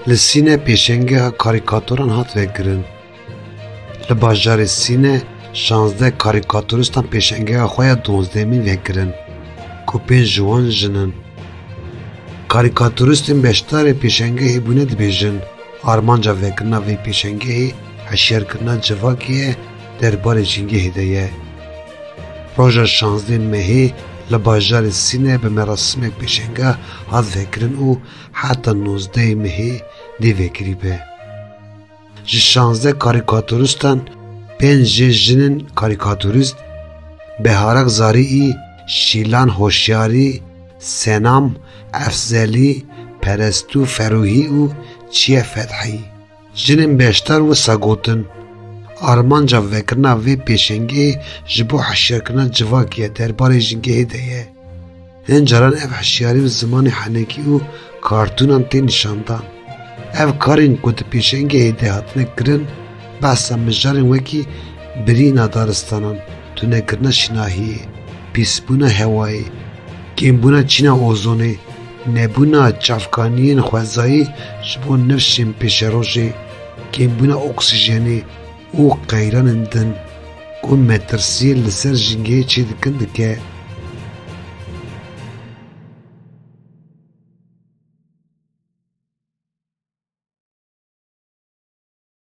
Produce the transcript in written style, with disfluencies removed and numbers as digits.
لسینه پیشنگه کاریکاتوران هات وگرن. لباجار سینه 16 کاریکاتوریستان پیشنگه خواه 12 می وگرن که 5 جوان جنن. کاریکاتوریستین بیشتر پیشنگه بونه دبیجن آرمانجا وگرنا وی پیشنگه حشیر کرنا جواکیه درباره جنگه هدیه. روژا 16 مهی لباجار سینه به مراسم پیشنگه هات وگرن او حتی 19 مهی دی وگری به. 16 کاریکاتوریستان 5 جنن کاریکاتوریست بهارک زاری، شیلان هوشیاری، سنام، افزلی، پرستو فروهی و چیه فتحی. جنن بیشتر و سگوتن. آرمانجا وگرنا وی پیشنگی جبو حشیر کرنا جواکیه درباره جنگه هدیه. هنجاران اف حشیاری و زمان حنکی و کارتونان تی نشاندان. اف کارین کود پیشنگی هدیه هاتنه کرن بحثا مجارن وکی برینا دارستانان تونه کرنا شناهی، پیسبونا هوایی، گیمبونا چینا اوزونه، نبونا چافکانین خوزایی جبو نفشین پیش روژه، گیمبونا اکسیژنی او غیران اندن که مترسی لسر جنگه چی دکن دکه.